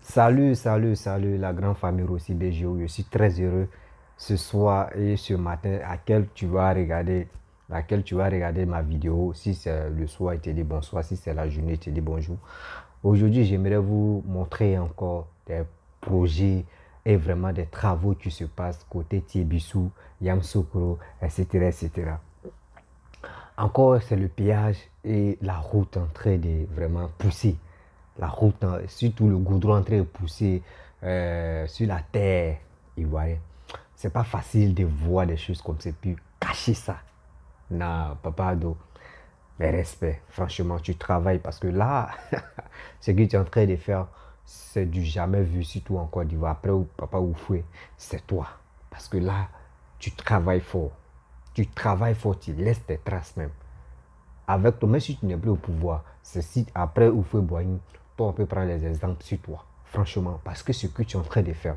Salut la grande famille Rossi BGO. Je suis très heureux ce soir et ce matin laquelle tu vas regarder ma vidéo. Si c'est le soir, il te dit bonsoir. Si c'est la journée, il te dit bonjour. Aujourd'hui, j'aimerais vous montrer encore des projets et vraiment des travaux qui se passent côté Tiebissou, Yamsoukro, etc., etc. Encore, c'est le péage et la route en train de vraiment pousser. La route, surtout le goudron en train de pousser sur la terre ivoirienne. C'est pas facile de voir des choses comme ça, puis cacher ça. Non, papa Ado, les respects. Franchement, tu travailles parce que là, ce que tu es en train de faire, c'est du jamais vu, surtout en Côte d'Ivoire. Après, papa Oufoué, c'est toi. Parce que là, tu travailles fort. Tu travailles fort, tu laisses tes traces même. Avec toi, même si tu n'es plus au pouvoir, c'est si après Oufoué Boigny, toi, on peut prendre les exemples sur toi. Franchement, parce que ce que tu es en train de faire,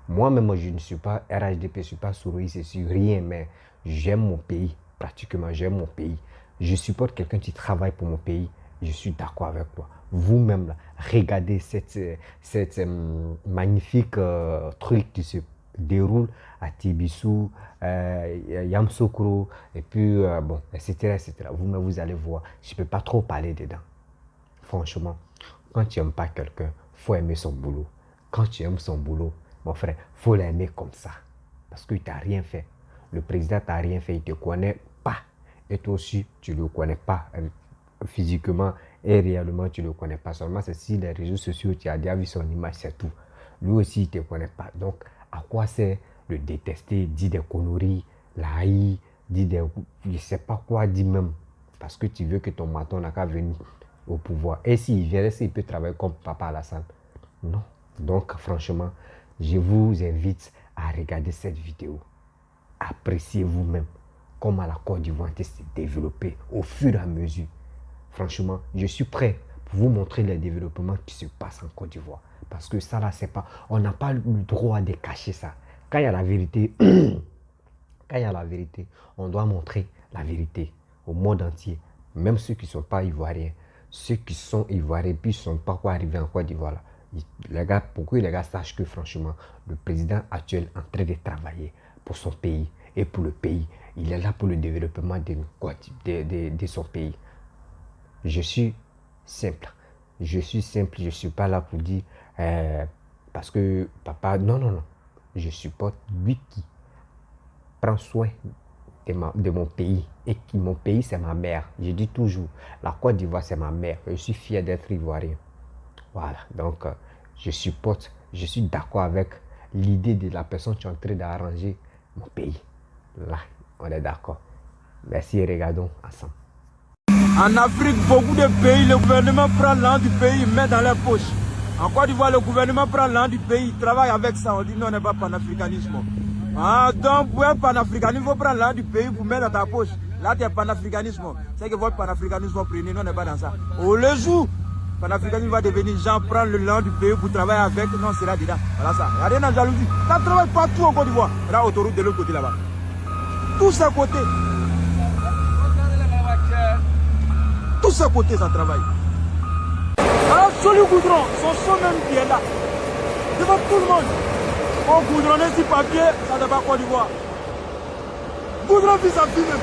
moi-même, je ne suis pas RHDP, je ne suis pas Souris, je suis rien, mais j'aime mon pays, pratiquement, j'aime mon pays. Je supporte quelqu'un qui travaille pour mon pays, je suis d'accord avec toi. Vous-même, là, regardez magnifique truc qui se déroule à Tibissou, Yamsoukro, et puis, bon, etc., etc. Vous-même, vous allez voir. Je ne peux pas trop parler dedans. Franchement, quand tu n'aimes pas quelqu'un, il faut aimer son boulot. Quand tu aimes son boulot, mon frère, il faut l'aimer comme ça. Parce qu'il ne t'a rien fait. Le président t'a rien fait, il ne te connaît pas. Et toi aussi, tu ne le connais pas physiquement et réellement, tu ne le connais pas. Seulement, c'est si les réseaux sociaux, tu as déjà vu son image, c'est tout. Lui aussi, il ne te connaît pas. Donc, à quoi c'est le détester, dire des conneries, la haïr, dire des... Je ne sais pas quoi dire même. Parce que tu veux que ton maton n'a qu'à venir au pouvoir. Et s'il vient, il peut travailler comme Papa Alassane. Non. Donc, franchement, je vous invite à regarder cette vidéo. Appréciez vous-même comment la Côte d'Ivoire s'est développée au fur et à mesure. Franchement, je suis prêt pour vous montrer les développements qui se passent en Côte d'Ivoire. Parce que ça, là, c'est pas... On n'a pas le droit de cacher ça. Quand il y a la vérité, quand il y a la vérité, on doit montrer la vérité au monde entier. Même ceux qui ne sont pas ivoiriens. Ceux qui sont ivoiriens, puis ne sont pas arrivés en Côte d'Ivoire. Les gars, pour que les gars sachent que franchement, le président actuel est en train de travailler pour son pays et pour le pays. Il est là pour le développement de son pays. Je suis simple. Je suis simple. Je ne suis pas là pour dire parce que papa, non. Je supporte lui qui prend soin de mon pays. Et qui mon pays, c'est ma mère. Je dis toujours, la Côte d'Ivoire, c'est ma mère. Je suis fier d'être ivoirien. Voilà, donc je supporte, je suis d'accord avec l'idée de la personne qui est en train d'arranger mon pays. Là, on est d'accord. Merci et regardons ensemble. En Afrique, beaucoup de pays, le gouvernement prend l'argent du pays, il met dans les poches. En Côte d'Ivoire, le gouvernement prend l'argent du pays, il travaille avec ça. On dit non, on n'est pas panafricanisme. Ah, donc, pour un panafricanisme, il faut prendre l'argent du pays pour mettre dans ta poche. Là, tu es panafricanisme. C'est que votre panafricanisme, prenez, nous, on n'est pas dans ça. Au le jour, panafricanisme va devenir gens prendre le land du pays pour travailler avec, non, c'est là dedans. Voilà ça. Il n'y a rien à jalousie. Ça travaille partout en Côte d'Ivoire. Là, autoroute de l'autre côté là-bas. Tous à côté. Tous à côté, ça travaille. Alors, sur le goudron, son son même qui est là. Devant tout le monde. On goudronner sur papier, ça ne va pas Côte d'Ivoire. Goudron fils à fille même.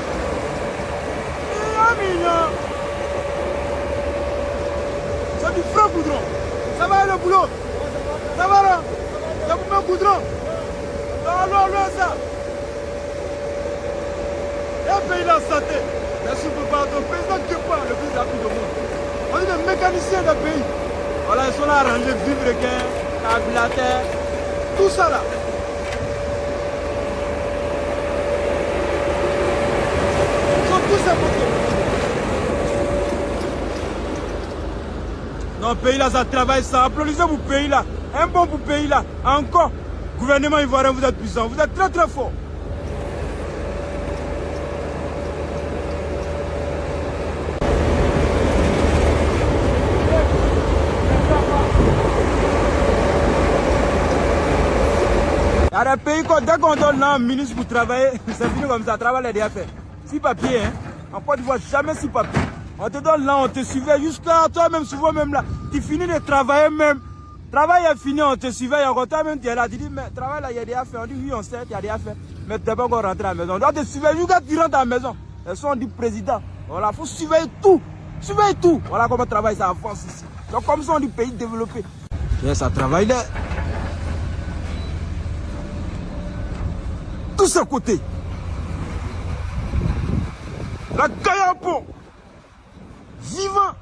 C'est du franc goudron. Ça va le boulot. Ça va là. Ça vous met goudron. Alors, ça. Et un pays là santé. Merci pour pardon. Le président qui parle, le plus rapide du monde. On est des mécaniciens d'un pays. Voilà, ils sont là arrangés, vivre requin, carburéteur, tout ça là. Ils sont tous importés. Non, pays là, ça travaille, ça. Applaudissez pour pays là. Un bon pour pays là. Encore, gouvernement ivoirien, vous êtes puissant. Vous êtes très très fort. Il y a des pays, dès qu'on donne un ministre pour travailler, c'est fini comme ça, travail est déjà fait. Si papier, hein, en Côte d'Ivoire, jamais si papier. On te donne là, on te surveille jusqu'à toi-même, souvent même là. Tu finis de travailler même, Travail est fini, on te surveille encore. Toi-même, tu es là, tu dis, mais travail là, il y a déjà fait. On dit, oui, on sait, il y a déjà fait. Mais tu n'es pas encore rentré à la maison. On doit te surveiller jusqu'à tu rentres à la maison. Et ça, on dit président. Voilà, il faut surveiller tout. Surveiller tout. Voilà comment travail ça avance ici. Donc, comme ça, on dit pays développé. Et ça travaille là. Tous à côté. La Gayapon. Vivant.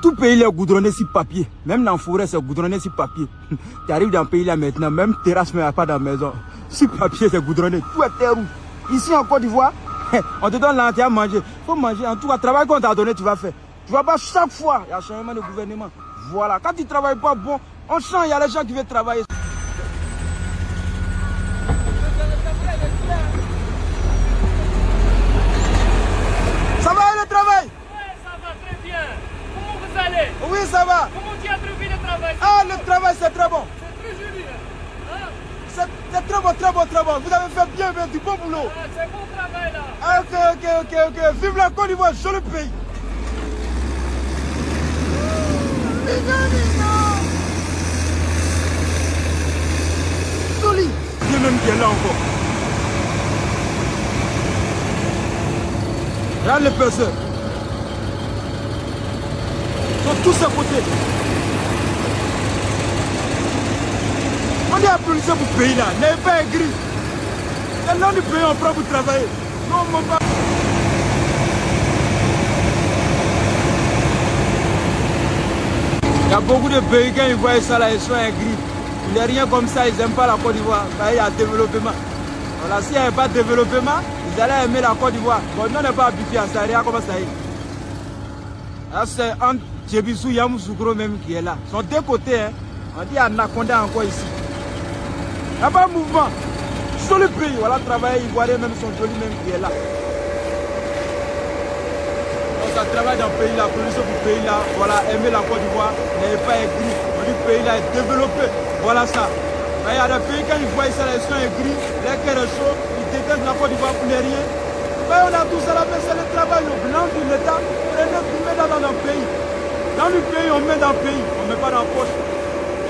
Tout pays est goudronné sur papier. Même dans la forêt, c'est goudronné sur papier. Tu arrives dans le pays là maintenant, même terrasse, mais il n'y a pas dans la maison. Sur papier, c'est goudronné. Tout est terre rouge. Ici en Côte d'Ivoire, on te donne l'entier à manger. Il faut manger. En tout cas, le travail qu'on t'a donné, tu vas faire. Tu vas pas chaque fois, il y a un changement de gouvernement. Voilà. Quand tu ne travailles pas, bon, on change, il y a les gens qui veulent travailler. Ça va le travail? Oui, ça va très bien. Comment vous allez? Oui, ça va. Comment tu as trouvé le travail? Ah, le travail, c'est très bon. C'est très joli. Hein? C'est très bon, très bon, très bon. Vous avez fait bien, bien du bon boulot. Ah, c'est bon travail là. Ah, ok. Vive la Côte d'Ivoire, joli pays. Joli. Dieu même qui est là encore. Regarde les personnes. Ils sont tous à côté. On est applaudissé pour ce pays là. N'ayez pas aigri. C'est l'un du pays on prend pour travailler. Non, mon pas. Il y a beaucoup de pays quand ils voient ça là, ils sont aigris. Il n'y a rien comme ça, ils n'aiment pas la Côte d'Ivoire. Il y a développement. Voilà, s'il n'y avait pas de développement, ils allaient aimer la Côte d'Ivoire. Bon, nous on n'est pas habitués à ça, regarde comment ça y est. Là, c'est entre Djebissou et Yamoussoukro même qui est là. Ils sont deux côtés, hein. On dit Anaconda encore ici. Il n'y a pas de mouvement. Joli pays, voilà, travailler ivoirien même, son joli même qui est là. Donc ça travaille dans le pays là, production pour le pays là, voilà, aimer la Côte d'Ivoire, n'ayez pas aigri. On dit le pays là est développé, voilà ça. Il y a des pays quand ils voient ça, ils sont aigris, les cœurs sont chauds, ils détestent la Côte d'Ivoire pour ne rien. Mais on a tout ça là, mais c'est le travail, le blanc de l'État, prenez, vous mettez dans le pays. Dans le pays, on met dans le pays, on ne met pas dans la poche.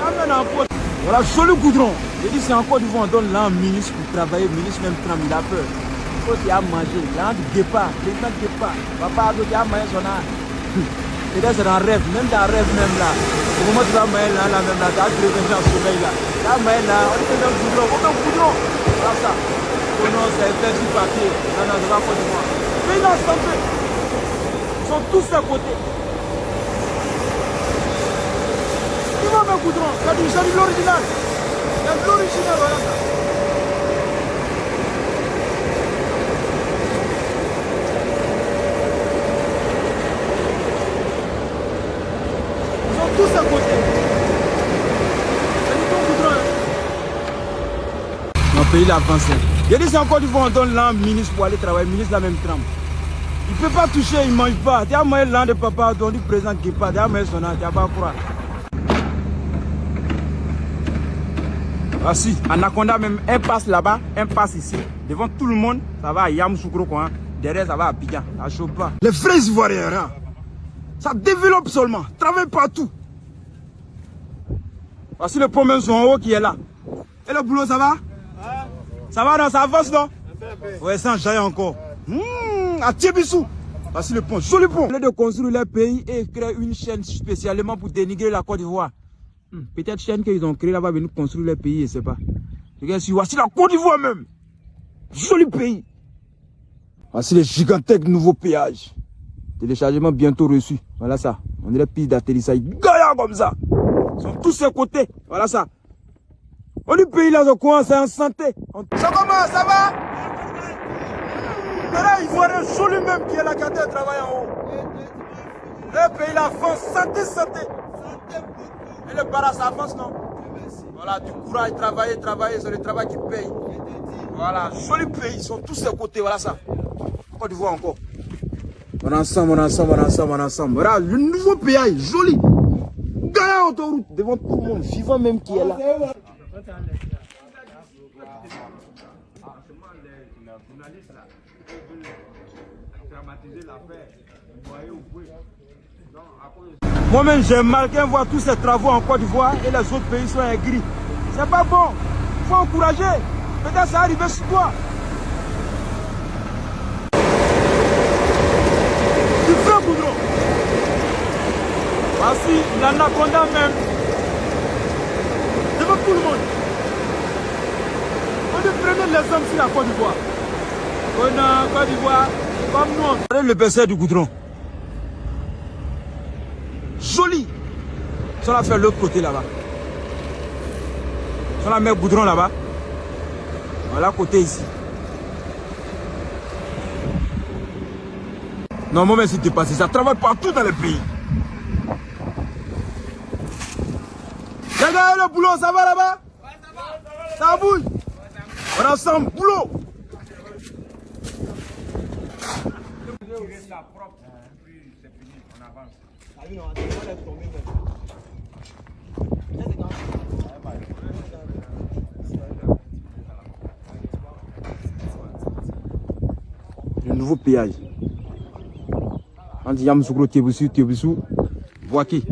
On met dans la poche. Voilà, joli goudron. Je dis, c'est en Côte d'Ivoire, on donne là un ministre pour travailler, le ministre même Trump, il a peur. Il faut qu'il y a à manger, il y a un départ, président de départ. Papa, il y a à manger son âge. Peut-être c'est dans le rêve, même dans le rêve même là. Au moment où tu vas manger là, même là, tu as trouvé un sommeil là. Tu as manger là, on est dans le goudron, on est dans le goudron. Voilà ça. Oh non, c'est fait sur papier. Non, non, c'est pas Côte d'Ivoire. Mais non, c'est fait. Ils sont tous à côté. Ils vont mettre goudron, c'est de l'original. C'est de l'original, voilà ça. Ils sont tous à côté. C'est du bon goudron. Mon pays l'a avancé. Il dit c'est encore du on donne l'an ministre pour aller travailler, ministre la même trempe. Il ne peut pas toucher, il ne mange pas. Tu as mangé l'an de papa, on dit président qui pas, tu as mangé son an, tu n'as pas croire. Ah si, Anaconda même, un passe là-bas, un passe ici. Devant tout le monde, ça va à Yamoussoukro quoi. Derrière, ça va à Abidjan, à Chopa. Les vrais Ivoiriens, hein, ça développe seulement, travaille partout. Voici le pont même en haut qui est là. Et le boulot, ça va? Ça va, non? Ça avance, non? Ouais, ça en jaillit encore. À Djebissou. Voici le pont, joli pont. Ils de construire leur pays et créer une chaîne spécialement pour dénigrer la Côte d'Ivoire. Peut-être chaîne qu'ils ont créée là-bas, venir construire leur pays, je ne sais pas. Regarde, voici la Côte d'Ivoire même. Joli pays. Voici les gigantesques nouveaux péages. Téléchargement bientôt reçu. Voilà ça. On dirait piste d'atterrissage. Gaillard comme ça. Ils sont tous à côté. Voilà ça. On dit pays là, on commence en santé. Ça commence, ça va? Mais là, il faut un joli même qui est là, qui a travail en haut. Le pays là avance, santé, santé. Et le barrage avance, non? Voilà, du courage, travailler, c'est le travail qui paye. Voilà, joli pays, ils sont tous à côté, voilà ça. Côte d'Ivoire encore. On est ensemble. Voilà, le nouveau péage, joli. Gaillard autoroute, devant tout le monde, vivant même qui est là. Dramatiser l'affaire, vous voyez où vous pouvez. Moi-même, j'ai marqué voir tous ces travaux en Côte d'Ivoire et les autres pays sont aigris. C'est pas bon. Il faut encourager. Peut-être ça arrive sur toi. Du vrai goudron. Voici l'anaconda même. Devant tout le monde. On est premier les hommes sur la Côte d'Ivoire. On a Côte d'Ivoire, comme nous. Regardez le PC du goudron. Joli. Si on la fait l'autre côté là-bas. Si on la met goudron là-bas. Voilà côté ici. Non, moi, même si tu passes, ça travaille partout dans le pays. Regardez le boulot, ça va là-bas? Ça bouge. On a ça en boulot. Le nouveau péage. On dit Yamoussoukro, Tébissou, Boaki.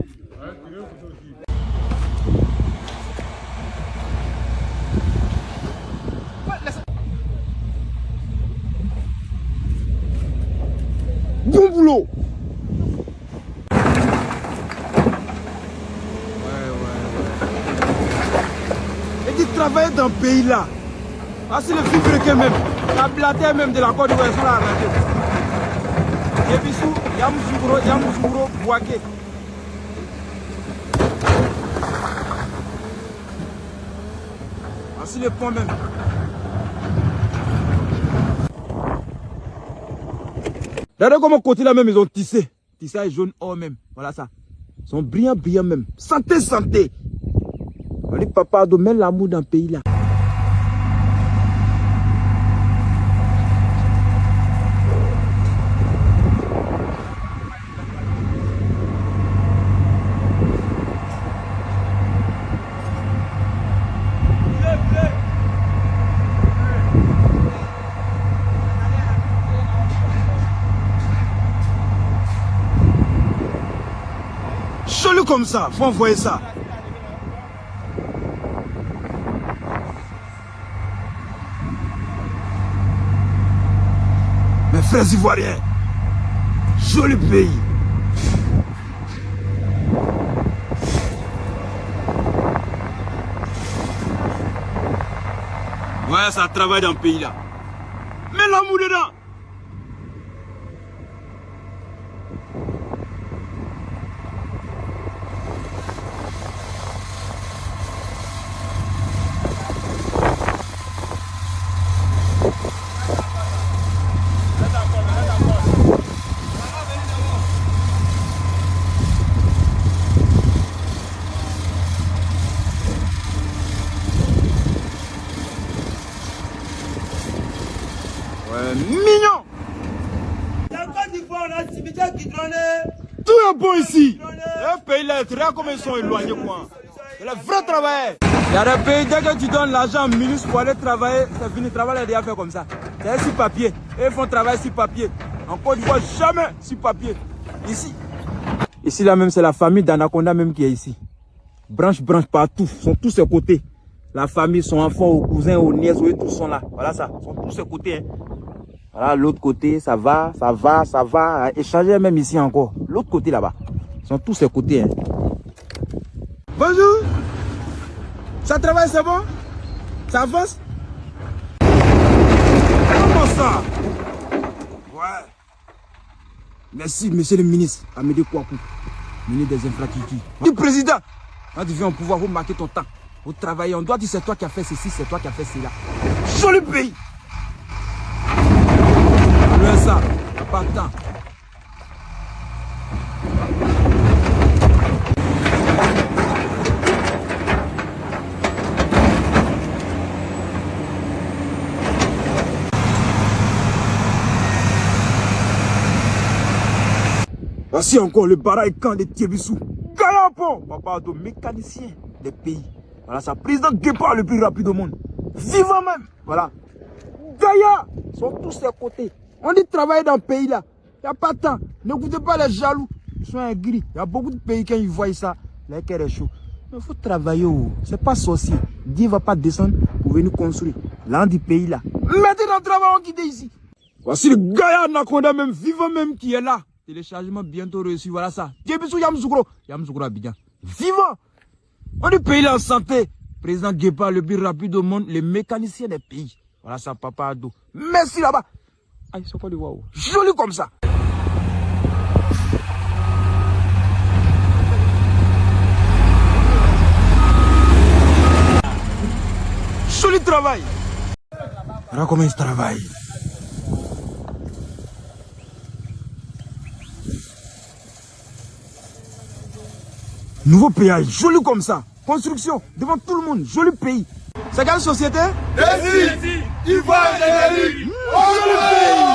Bon boulot. Et tu travailles dans ce pays là. Ah, c'est le vivre même. La blatte même de la Côte d'Ivoire sont là arrêtés. Tébissou, Yamoussoukro, Boaké. Ah, c'est le point même. Regardez comment côté là même ils ont tissé. Tissage jaune or même. Voilà ça. Ils sont brillants même. Santé. On dit papa de mettre l'amour dans le pays là. Joli comme ça, faut envoyer ça. Mes frères ivoiriens, joli pays. Ouais, ça travaille dans le pays là. Mets l'amour dedans. Mignon. Tout est bon ici. Un pays là, tu regardes comme ils sont éloignés quoi. C'est le vrai travail. Il y a des pays, dès que tu donnes l'argent au ministre pour aller travailler, c'est fini, le travail est déjà fait comme ça. C'est sur papier. Et ils font travailler sur papier. En Côte d'Ivoire, jamais sur papier. Ici là même, c'est la famille d'Anaconda même qui est ici. Branche partout, sont tous ses côtés. La famille, son enfant, aux cousins, aux nièces, tous sont là. Voilà ça, sont tous ses côtés. Hein. Voilà, l'autre côté, ça va. Échanger même ici encore. L'autre côté là-bas. Ils sont tous ses côtés. Hein. Bonjour. Ça travaille, c'est bon? Ça avance? Comment ça? Ouais. Merci, monsieur le ministre. Amédée Kouakou. Ministre des infrastructures. Le président. Quand tu viens au pouvoir, vous marquez ton temps. Vous travaillez. On doit dire c'est toi qui as fait ceci, c'est toi qui as fait cela. Joli pays. Ça, pas de temps. Voici encore le barail camp de Tébissou. Gaillapon, papa de mécanicien des pays. Voilà ça, président Guépard le plus rapide au monde. Vivant même. Voilà. Gaïa sont tous à côté. On dit travailler dans le pays là. Il n'y a pas de temps. N'écoutez pas les jaloux. Ils sont aigris. Il y a beaucoup de pays quand ils voient ça, leur cœur est chaud. Mais il faut travailler. C'est pas sorcier. Dieu ne va pas descendre pour venir construire. L'un du pays là. Mettez dans le travail, on quitte ici. Voici le gars Anaconda même, vivant même, qui est là. Téléchargement bientôt reçu, voilà ça. Djebissou Yamsoukro. Yamsoukro Abidjan. Vivant. On est pays là en santé. Président Guépa, le plus rapide au monde, les mécaniciens des pays. Voilà ça, Papa Ado. Merci là-bas. Aïe, c'est quoi de voir. Joli comme ça. Joli travail. Voilà comment ils travaillent. Nouveau péage, joli comme ça. Construction, devant tout le monde, joli pays. C'est quelle société? Tézi, Ivoire Ingénierie. Joli pays.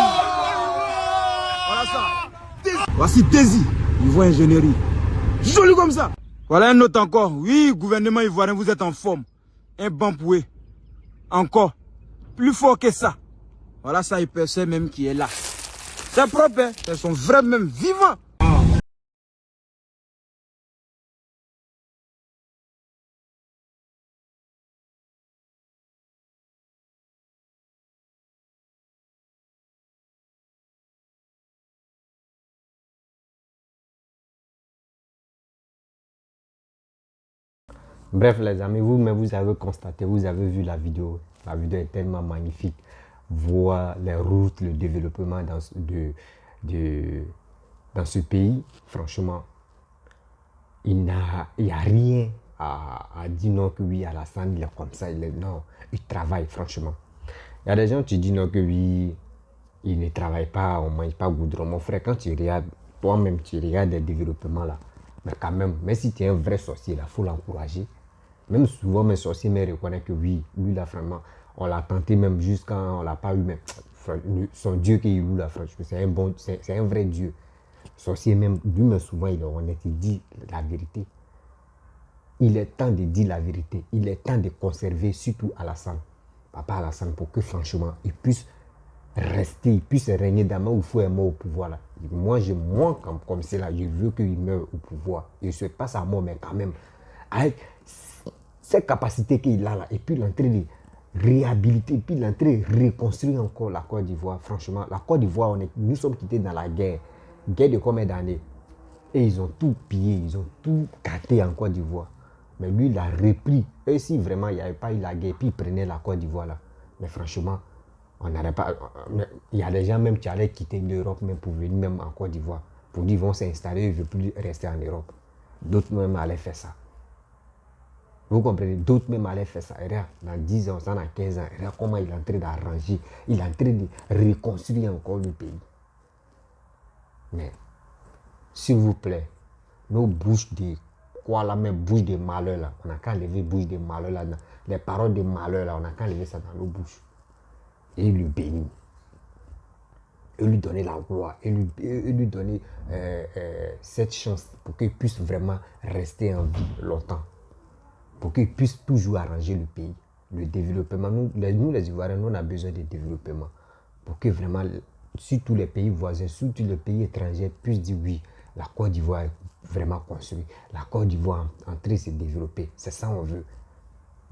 Voilà ça. Voici Tézi, Ivoire Ingénierie. Joli comme ça. Voilà un autre encore. Oui, gouvernement ivoirien, vous êtes en forme. Un bampoué. Encore. Plus fort que ça. Voilà ça, il personne même qui est là. C'est propre, hein? Ils sont vraiment vivants. Bref les amis, vous avez constaté, vous avez vu la vidéo. La vidéo est tellement magnifique. Voir les routes, le développement dans ce pays, franchement, il n'y a rien à dire non que oui, Alassane, il est comme ça, non, il travaille franchement. Il y a des gens qui disent non que oui, il ne travaille pas, on ne mange pas goudron. Mon frère, quand tu regardes, toi-même, tu regardes les développements là, mais quand même si tu es un vrai sorcier, il faut l'encourager. Même souvent, mes sorciers me reconnaissent que oui, lui là, vraiment, on l'a tenté même jusqu'à on ne l'a pas eu, mais son Dieu qui est lui là, franchement, c'est un vrai Dieu. Sorcier même, lui-même souvent, il est honnête, il dit la vérité. Il est temps de dire la vérité. Il est temps de conserver, surtout Alassane, Papa Alassane, pour que franchement, il puisse rester, il puisse régner d'amant ou faut mort au pouvoir là. Moi, comme c'est là, je veux qu'il meure au pouvoir. Il ne se passe à moi, mais quand même, avec cette capacité qu'il a là, et puis l'entrée de réhabiliter, et puis l'entrée de reconstruire encore la Côte d'Ivoire. Franchement, la Côte d'Ivoire, nous sommes quittés dans la guerre. Guerre de combien d'années? Et ils ont tout pillé, ils ont tout gâté en Côte d'Ivoire. Mais lui, il a repris. Et si vraiment il n'y avait pas eu la guerre, puis il prenait la Côte d'Ivoire là. Mais franchement, on n'aurait pas. Il y a des gens même qui allaient quitter l'Europe même pour venir même en Côte d'Ivoire. Pour dire qu'ils vont s'installer, ils ne veulent plus rester en Europe. D'autres même allaient faire ça. Vous comprenez? D'autres même allaient faire ça. Et regarde, dans 10 ans, dans 15 ans, regarde comment il est en train d'arranger. Il est en train de reconstruire encore le pays. Mais, s'il vous plaît, nos bouches de quoi là, même bouche de malheur là, on n'a qu'à lever bouche de malheur là, les paroles de malheur là, on n'a qu'à lever ça dans nos bouches. Et lui bénir. Et lui donner la gloire. Et lui donner cette chance pour qu'il puisse vraiment rester en vie longtemps. Pour qu'il puisse toujours arranger le pays. Le développement. Nous les Ivoiriens, nous, on a besoin de développement. Pour que vraiment, surtout les pays voisins, surtout les pays étrangers puissent dire oui, la Côte d'Ivoire est vraiment construite. La Côte d'Ivoire est en train de se développer. C'est ça qu'on veut.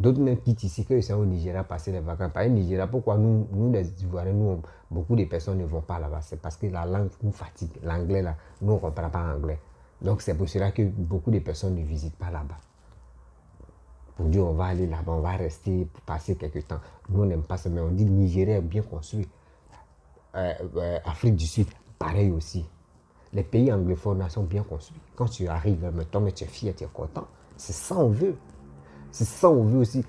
D'autres même quittent ici, qu'ils sont au Nigeria passer les vacances. Par exemple, Nigeria, pourquoi nous les Ivoiriens, beaucoup de personnes ne vont pas là-bas? C'est parce que la langue nous fatigue. L'anglais, là, nous, on ne comprend pas anglais. Donc, c'est pour cela que beaucoup de personnes ne visitent pas là-bas. Pour dire, on va aller là-bas, on va rester pour passer quelques temps. Nous, on n'aime pas ça, mais on dit Nigeria est bien construit. Afrique du Sud, pareil aussi. Les pays anglophones sont bien construits. Quand tu arrives, mettons, tu es fier, tu es content. C'est ça on veut. C'est ça on veut aussi.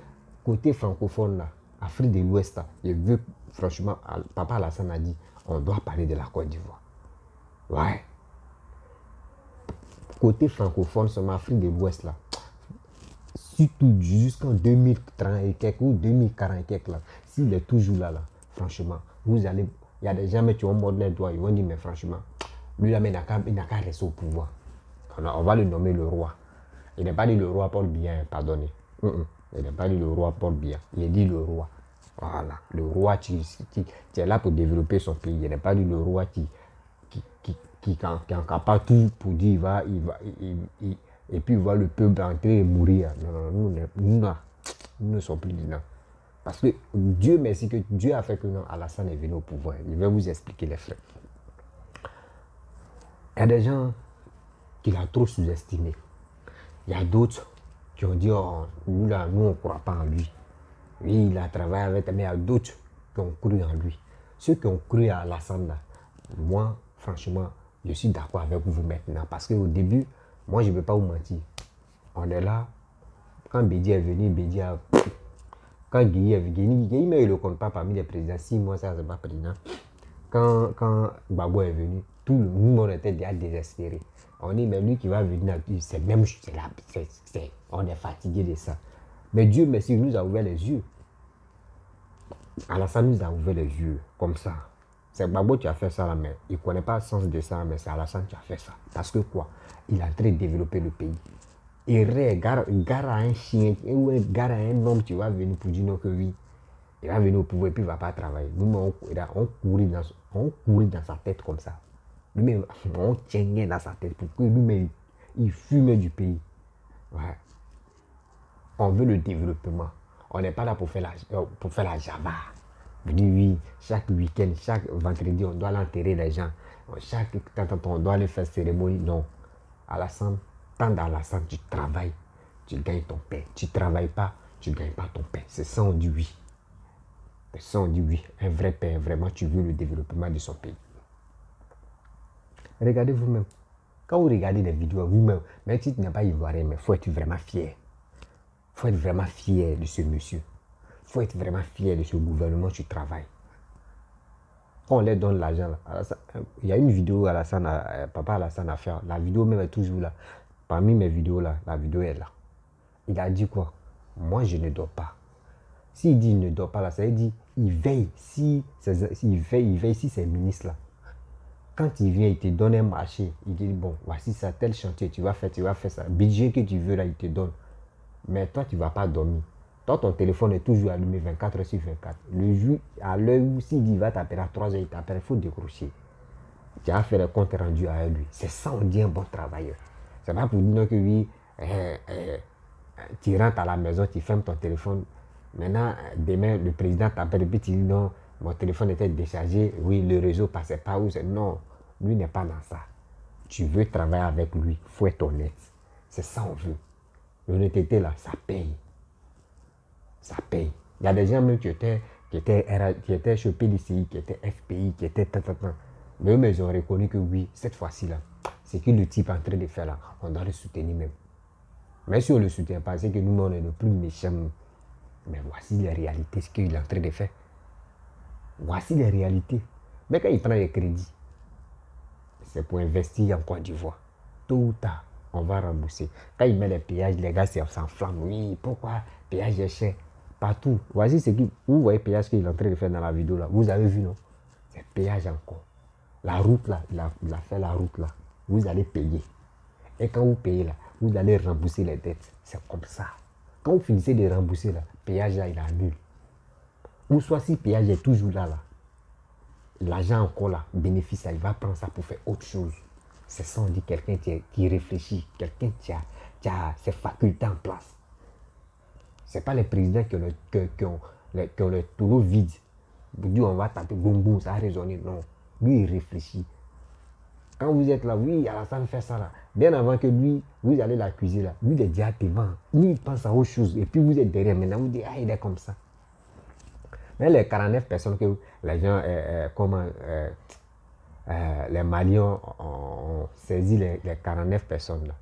Côté francophone, là, Afrique de l'Ouest, je veux, franchement, Papa Alassane a dit, on doit parler de la Côte d'Ivoire. Ouais. Côté francophone, sur Afrique de l'Ouest, là, surtout jusqu'en 2030 et quelques, ou 2040 et quelques, là, s'il est toujours là, franchement, vous allez, il y a des gens qui vont mordre les doigts, ils vont dire, mais franchement, lui là, il n'a qu'à rester au pouvoir. On va le nommer le roi. Il n'est pas dit le roi Paul Biya, pardonnez. Il n'est pas dit le roi Paul Biya, il est dit le roi. Voilà, le roi qui est là pour développer son pays. Il n'est pas dit le roi qui qui encapare tout pour dire et puis il voit le peuple entrer et mourir. Non, nous ne sommes plus dedans. Parce que Dieu merci que Dieu a fait que non, Alassane est venu au pouvoir. Je vais vous expliquer les frères. Il y a des gens qui l'ont trop sous-estimé. Il y a d'autres qui ont dit, oh, nous on ne croit pas en lui. Oui, il a travaillé avec, mais il y a d'autres qui ont cru en lui. Ceux qui ont cru à Alassane, là, moi, franchement, je suis d'accord avec vous maintenant. Parce qu'au début, moi, je ne vais pas vous mentir. On est là. Quand Bédi est venu, Bédi a... Quand Guy est venu, Guy, mais il ne le compte pas parmi les présidents. 6 mois, ça, c'est pas président. Quand Gbagbo est venu, tout le monde était déjà désespéré. On dit, mais lui qui va venir, c'est même, on est fatigué de ça. Mais Dieu merci, il nous a ouvert les yeux. Alassane nous a ouvert les yeux, comme ça. C'est Gbagbo qui a fait ça, là, mais il ne connaît pas le sens de ça, mais c'est Alassane qui a fait ça. Parce que quoi? Il a en train de développer le pays. Et gare à un chien, ou gare à un homme qui va venir pour dire non que oui, il va venir au pouvoir et puis il ne va pas travailler. Nous, on courit dans sa tête comme ça. Lui-même, on tient dans sa tête pour que lui-même, il fume du pays. Ouais. On veut le développement. On n'est pas là pour faire la java. Vous dites oui, chaque week-end, chaque vendredi, on doit l'enterrer les gens. Chaque temps, on doit aller faire cérémonie. Non. Alassane, tant d'Alassane, tu travailles, tu gagnes ton pain. Tu ne travailles pas, tu ne gagnes pas ton pain. C'est ça, on dit oui. C'est ça, on dit oui. Un vrai père, vraiment, tu veux le développement de son pays. Regardez vous-même. Quand vous regardez les vidéos, vous-même, même si tu n'es pas ivoirien, mais il faut être vraiment fier. Il faut être vraiment fier de ce monsieur. Il faut être vraiment fier de ce gouvernement tu travailles. Quand on leur donne l'argent, il y a une vidéo Papa Alassane a fait. La vidéo même est toujours là. Parmi mes vidéos là, la vidéo est là. Il a dit quoi? Moi je ne dors pas. S'il dit il ne dort pas là, ça veut dire il veille si ces ministres là. Quand il vient, il te donne un marché. Il dit bon, voici ça, tel chantier, tu vas faire ça. Budget que tu veux là, il te donne. Mais toi, tu ne vas pas dormir. Toi, ton téléphone est toujours allumé 24 sur 24. Le jour, à l'heure où s'il dit il va t'appeler à 3 heures, il t'appelle, il faut décrocher. Tu as fait le compte rendu à lui. C'est ça, on dit un bon travailleur. C'est pas pour dire que oui, tu rentres à la maison, tu fermes ton téléphone. Maintenant, demain, le président t'appelle et puis tu dis non, mon téléphone était déchargé. Oui, le réseau passait pas où. Non, lui n'est pas dans ça. Tu veux travailler avec lui, il faut être honnête. C'est ça on veut. L'honnêteté là, ça paye. Ça paye. Il y a des gens même qui étaient chez PDCI, qui étaient FPI, qui étaient Mais eux, ils ont reconnu que oui, cette fois-ci là, c'est que le type est en train de faire là, on doit le soutenir même. Mais si on ne le soutient pas, c'est que nous, on est le plus méchant. Mais voici les réalités, ce qu'il est en train de faire. Voici les réalités. Mais quand il prend les crédits, c'est pour investir en Côte d'Ivoire. Tôt ou tard, on va rembourser. Quand il met les péages, les gars s'enflamment. Oui, pourquoi? Péage est cher. Partout. Voici ce qui. Vous voyez le péage qu'il est en train de faire dans la vidéo là. Vous avez vu, non? C'est péage encore. La route là, il a fait la route là. Vous allez payer. Et quand vous payez là, vous allez rembourser les dettes. C'est comme ça. Quand vous finissez de rembourser là, péage là, il annule. Ou soit si le péage est toujours là, l'argent encore là, bénéfice, il va prendre ça pour faire autre chose. C'est ça, on dit quelqu'un qui réfléchit, quelqu'un qui a ses facultés en place. Ce n'est pas les présidents qui ont le tonneau vide. Pour dire on va taper boum boum, ça a résonné. Non, lui il réfléchit. Quand vous êtes là, oui, Alassane fait ça là. Bien avant que lui, vous allez l'accuser là. Lui il est déjà devant. Lui il pense à autre chose. Et puis vous êtes derrière. Maintenant vous dites, ah il est comme ça. Mais les 49 personnes que les gens, les Maliens ont saisi les 49 personnes là.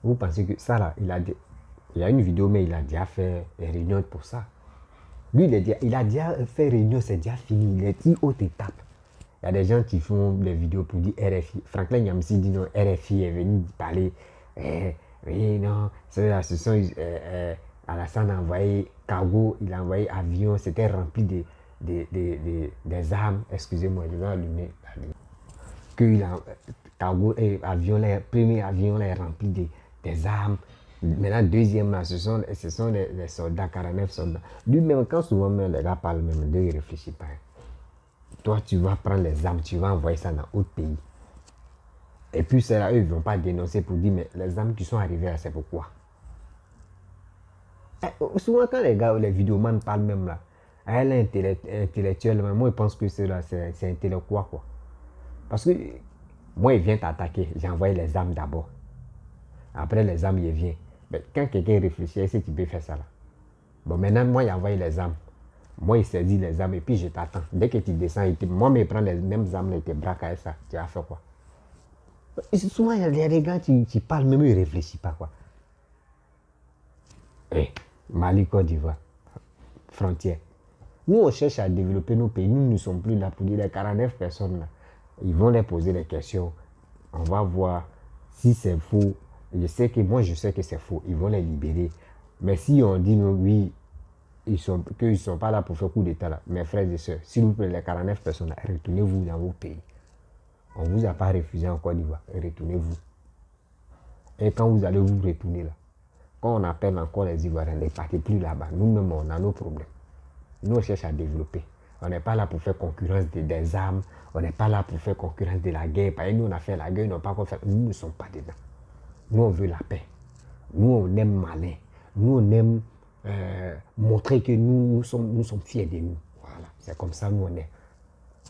Vous pensez que ça là, il y a une vidéo, mais il a déjà fait des réunions pour ça. Lui, il a déjà fait réunion, c'est déjà fini. Il est dit haute étape. Il y a des gens qui font des vidéos pour dire RFI. Franklin Nyamsi dit non, RFI est venu parler. Oui, non, ce sont Alassane a envoyé cargo, il a envoyé avion, c'était rempli des armes. Excusez-moi, je vais allumer. Cargo et avion, le premier avion là, est rempli des armes. Maintenant, deuxième là, ce sont les soldats, 49 soldats. Lui-même, quand souvent même, les gars parlent même, il ne réfléchit pas. Toi, tu vas prendre les armes, tu vas envoyer ça dans autre pays. Et puis, c'est là, eux, ils ne vont pas dénoncer pour dire, mais les âmes qui sont arrivées là, c'est pourquoi. Souvent, quand les gars, les vidéomans parlent même là, elle est intellectuelle, mais moi, je pense que c'est intellectuel quoi. Parce que moi, il vient t'attaquer, j'ai envoyé les âmes d'abord. Après, les âmes, il vient. Mais quand quelqu'un réfléchit, est-ce que tu peux faire ça là? Bon, maintenant, moi, il envoie les âmes. Moi, il saisit les âmes et puis je t'attends. Dès que tu descends, moi, je prends les mêmes âmes et te braque à ça. Tu vas faire quoi? Et souvent, il y a des gars qui parlent, même ils ne réfléchissent pas. Quoi. Mali, Côte d'Ivoire, frontière. Nous, on cherche à développer nos pays. Nous ne sommes plus là pour dire les 49 personnes. Là. Ils vont leur poser des questions. On va voir si c'est faux. Je sais que c'est faux. Ils vont les libérer. Mais si on dit non, oui, qu'ils ne sont pas là pour faire coup d'état là. Mes frères et sœurs, s'il vous plaît, les 49 personnes, retournez-vous dans vos pays. On ne vous a pas refusé en Côte d'Ivoire. Retournez-vous. Et quand vous allez vous retourner là, quand on appelle encore les Ivoiriens, ne partez plus là-bas. Nous-mêmes, on a nos problèmes. Nous, on cherche à développer. On n'est pas là pour faire concurrence des armes. On n'est pas là pour faire concurrence de la guerre. Parce que nous, on a fait la guerre, ils n'ont pas encore fait. Nous ne sommes pas dedans. Nous, on veut la paix. Nous, on aime malin. Nous, on aime montrer que nous sommes fiers de nous. Voilà, c'est comme ça nous on est.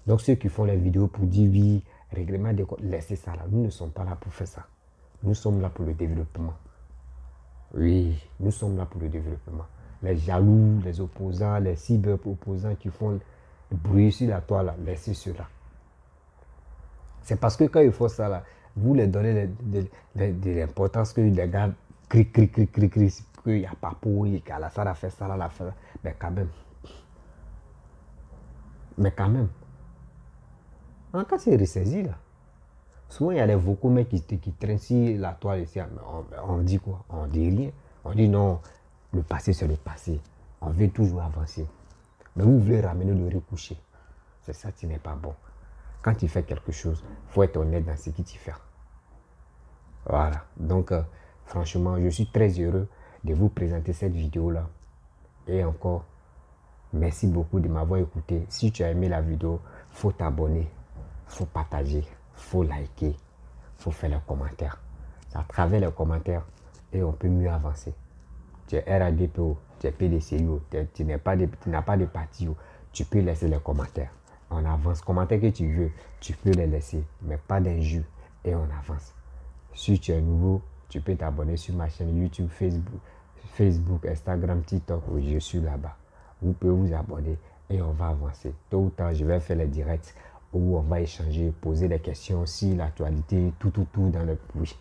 Donc ceux qui font les vidéos pour dire oui, règlement des comptes, laissez ça là. Nous ne sommes pas là pour faire ça. Nous sommes là pour le développement. Oui, nous sommes là pour le développement. Les jaloux, les opposants, les cyber-opposants qui font bruit sur la toile, laissez cela. C'est parce que quand ils font ça là, vous leur donnez de l'importance que les gars crient, qu'il n'y a pas pour eux, qu'à la salle a fait ça, la fait ça. Mais quand même. Quand c'est ressaisi là, souvent il y a des vocaux mais qui traînent sur la toile ici. On dit quoi? On dit rien. On dit non, le passé c'est le passé. On veut toujours avancer. Mais vous voulez ramener le recoucher. C'est ça qui n'est pas bon. Quand tu fais quelque chose, il faut être honnête dans ce que tu fais. Voilà. Donc, franchement, je suis très heureux de vous présenter cette vidéo-là. Et encore, merci beaucoup de m'avoir écouté. Si tu as aimé la vidéo, il faut t'abonner, il faut partager, il faut liker, il faut faire les commentaires. C'est à travers les commentaires et on peut mieux avancer. Tu es RADPO, tu es PDCO, tu n'as pas de parti, tu peux laisser les commentaires. On avance. Commentaires que tu veux, tu peux les laisser, mais pas d'injures et on avance. Si tu es nouveau, tu peux t'abonner sur ma chaîne YouTube, Facebook, Instagram, TikTok. Oui, je suis là-bas. Vous pouvez vous abonner et on va avancer. Tôt ou tard, je vais faire les directs où on va échanger, poser des questions sur l'actualité, tout dans le bruit.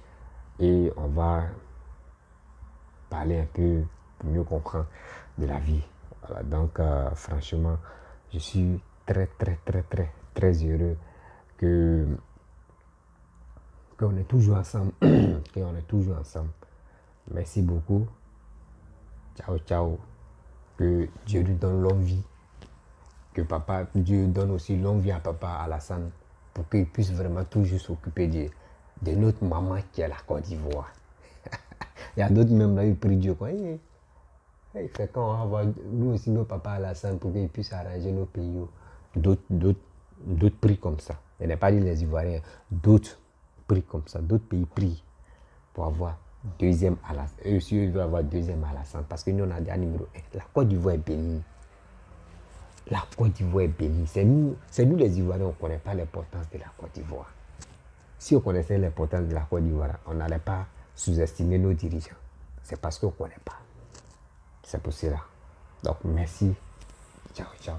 Et on va parler un peu pour mieux comprendre de la vie. Voilà, donc, franchement, je suis très heureux qu'on est toujours ensemble. Merci beaucoup. Ciao. Que Dieu lui donne longue vie. Que Dieu donne aussi longue vie à papa Alassane pour qu'il puisse vraiment toujours s'occuper de notre maman qui est la Côte d'Ivoire. Il y a d'autres même là, ils prient Dieu. Quoi. Il fait quand on va voir nous aussi nos papas Alassane pour qu'ils puissent arranger nos pays. D'autres prient comme ça. Il n'est pas dit les Ivoiriens. D'autres prient comme ça. D'autres pays prient pour avoir deuxième Alassane. Eux aussi, ils veulent avoir deuxième Alassane parce que nous, on a déjà numéro 1. La Côte d'Ivoire est bénie. La Côte d'Ivoire est bénie. C'est nous les Ivoiriens, on ne connaît pas l'importance de la Côte d'Ivoire. Si on connaissait l'importance de la Côte d'Ivoire, on n'allait pas sous-estimer nos dirigeants. C'est parce qu'on ne connaît pas. C'est pour cela. Donc, merci. Ciao.